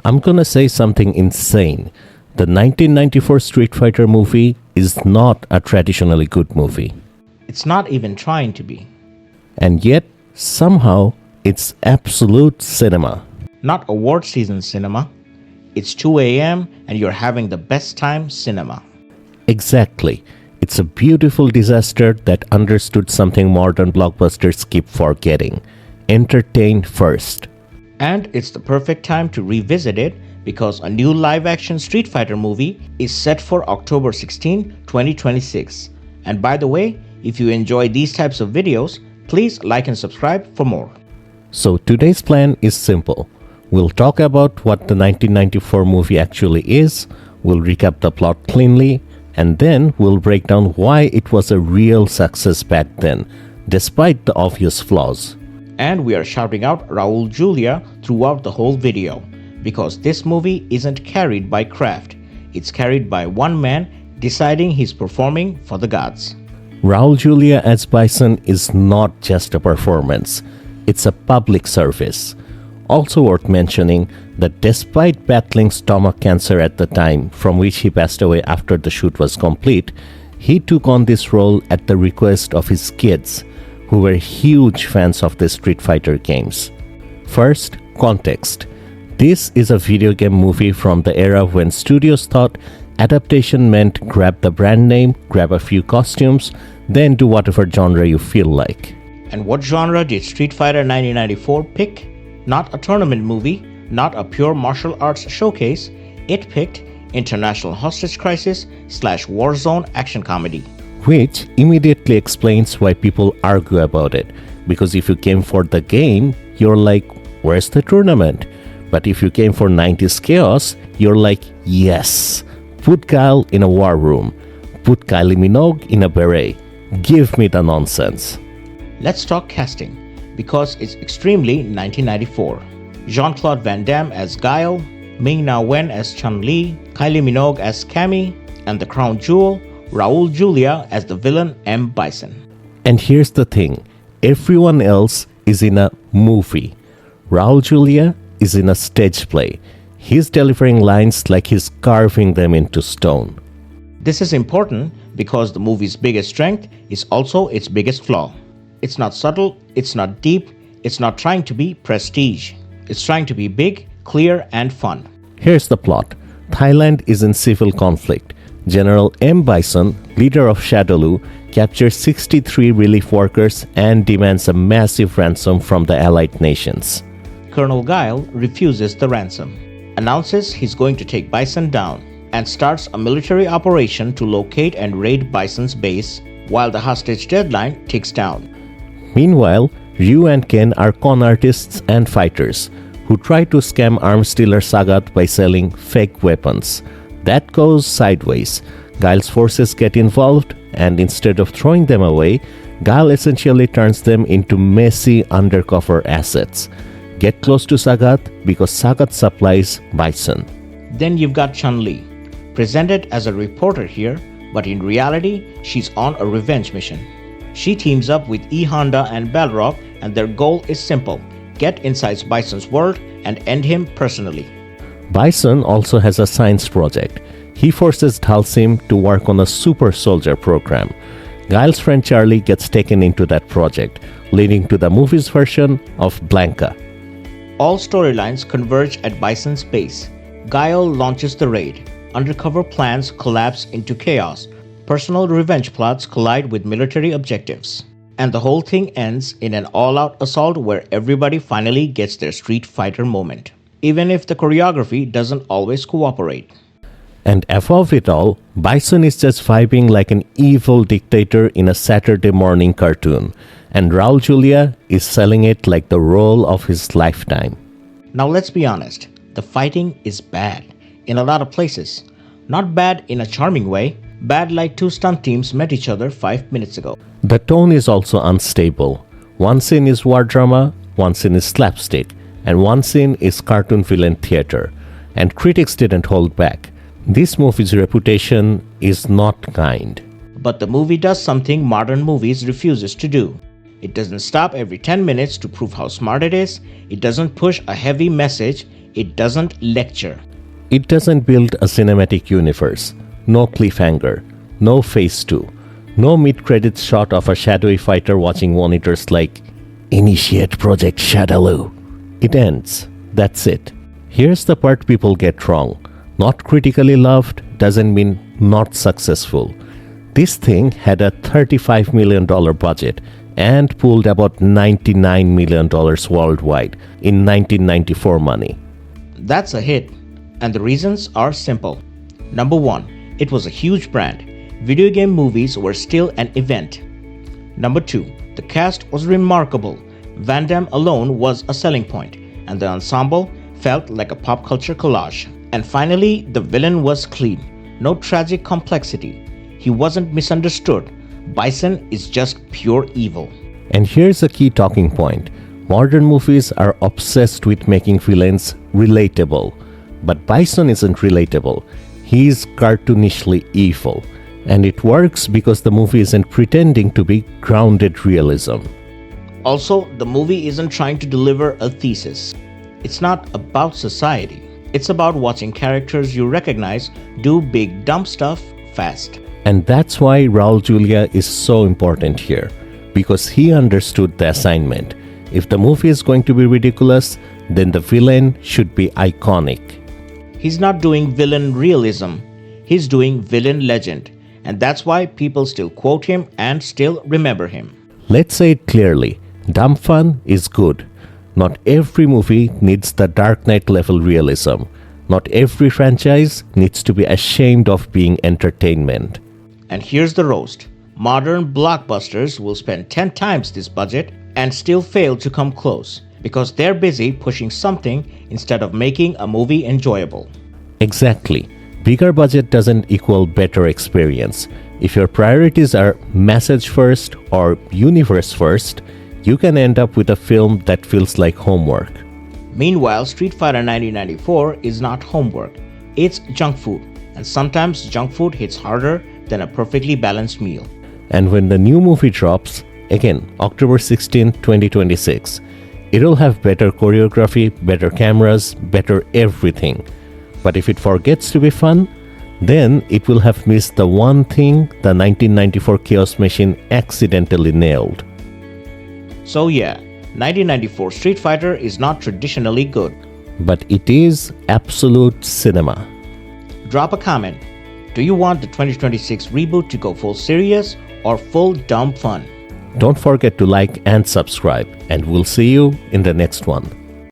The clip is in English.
I'm gonna say something insane. The 1994 Street Fighter movie is not a traditionally good movie. It's not even trying to be. And yet, somehow, it's absolute cinema. Not award season cinema. It's 2 a.m. and you're having the best time cinema. Exactly. It's a beautiful disaster that understood something modern blockbusters keep forgetting. Entertain first. And it's the perfect time to revisit it because a new live-action Street Fighter movie is set for October 16, 2026. And by the way, if you enjoy these types of videos, please like and subscribe for more. So today's plan is simple. We'll talk about what the 1994 movie actually is, we'll recap the plot cleanly, and then we'll break down why it was a real success back then, despite the obvious flaws. And we are shouting out Raúl Juliá throughout the whole video, because this movie isn't carried by craft, it's carried by one man deciding he's performing for the gods. Raúl Juliá as Bison is not just a performance, it's a public service. Also worth mentioning that despite battling stomach cancer at the time, from which he passed away after the shoot was complete, he took on this role at the request of his kids, who were huge fans of the Street Fighter games. First, context. This is a video game movie from the era when studios thought adaptation meant grab the brand name, grab a few costumes, then do whatever genre you feel like. And what genre did Street Fighter 1994 pick? Not a tournament movie, not a pure martial arts showcase, it picked international hostage crisis / warzone action comedy. Which immediately explains why people argue about it. Because if you came for the game, you're like, where's the tournament? But if you came for 90s chaos, you're like, yes, put Kyle in a war room, put Kylie Minogue in a beret, give me the nonsense. Let's talk casting, because it's extremely 1994. Jean-Claude Van Damme as Guile, Ming-Na Wen as Chun-Li, Kylie Minogue as Cammy, and the crown jewel, Raúl Juliá as the villain M. Bison. And here's the thing, everyone else is in a movie. Raúl Juliá is in a stage play. He's delivering lines like he's carving them into stone. This is important because the movie's biggest strength is also its biggest flaw. It's not subtle, it's not deep, it's not trying to be prestige. It's trying to be big, clear, and fun. Here's the plot. Thailand is in civil conflict. General M. Bison, leader of Shadowloo, captures 63 relief workers and demands a massive ransom from the allied nations. Colonel Guile refuses the ransom, announces he's going to take Bison down, and starts a military operation to locate and raid Bison's base while the hostage deadline ticks down. Meanwhile, Ryu and Ken are con artists and fighters who try to scam arms dealer Sagat by selling fake weapons. That goes sideways. Guile's forces get involved, and instead of throwing them away, Guile essentially turns them into messy undercover assets. Get close to Sagat because Sagat supplies Bison. Then you've got Chun-Li, presented as a reporter here, but in reality, she's on a revenge mission. She teams up with E Honda and Balrog, and their goal is simple: get inside Bison's world and end him personally. Bison also has a science project. He forces Dalsim to work on a super soldier program. Guile's friend Charlie gets taken into that project, leading to the movie's version of Blanca. All storylines converge at Bison's base. Guile launches the raid. Undercover plans collapse into chaos. Personal revenge plots collide with military objectives. And the whole thing ends in an all-out assault where everybody finally gets their Street Fighter moment, even if the choreography doesn't always cooperate. And above it all, Bison is just vibing like an evil dictator in a Saturday morning cartoon, and Raúl Juliá is selling it like the role of his lifetime. Now let's be honest, the fighting is bad in a lot of places. Not bad in a charming way, bad like two stunt teams met each other 5 minutes ago. The tone is also unstable. One scene is war drama, one scene is slapstick, and one scene is cartoon villain theater. And critics didn't hold back. This movie's reputation is not kind. But the movie does something modern movies refuses to do. It doesn't stop every 10 minutes to prove how smart it is. It doesn't push a heavy message. It doesn't lecture. It doesn't build a cinematic universe. No cliffhanger. No phase 2. No mid-credits shot of a shadowy fighter watching monitors like, "Initiate Project Shadaloo." It ends. That's it. Here's the part people get wrong. Not critically loved doesn't mean not successful. This thing had a $35 million budget and pulled about $99 million worldwide in 1994 money. That's a hit, and the reasons are simple. Number 1, it was a huge brand. Video game movies were still an event. Number 2, the cast was remarkable. Van Damme alone was a selling point, and the ensemble felt like a pop culture collage. And finally, the villain was clean. No tragic complexity. He wasn't misunderstood. Bison is just pure evil. And here's a key talking point. Modern movies are obsessed with making villains relatable. But Bison isn't relatable. He's cartoonishly evil. And it works because the movie isn't pretending to be grounded realism. Also, the movie isn't trying to deliver a thesis. It's not about society. It's about watching characters you recognize do big dumb stuff fast. And that's why Raúl Juliá is so important here, because he understood the assignment. If the movie is going to be ridiculous, then the villain should be iconic. He's not doing villain realism, he's doing villain legend, and that's why people still quote him and still remember him. Let's say it clearly, dumb fun is good. Not every movie needs the Dark Knight level realism. Not every franchise needs to be ashamed of being entertainment. And here's the roast. Modern blockbusters will spend 10 times this budget and still fail to come close because they're busy pushing something instead of making a movie enjoyable. Exactly. Bigger budget doesn't equal better experience. If your priorities are message first or universe first, you can end up with a film that feels like homework. Meanwhile, Street Fighter 1994 is not homework. It's junk food. And sometimes junk food hits harder than a perfectly balanced meal. And when the new movie drops, again, October 16, 2026, it'll have better choreography, better cameras, better everything. But if it forgets to be fun, then it will have missed the one thing the 1994 Chaos Machine accidentally nailed. So yeah, 1994 Street Fighter is not traditionally good. But it is absolute cinema. Drop a comment. Do you want the 2026 reboot to go full serious or full dumb fun? Don't forget to like and subscribe, and we'll see you in the next one.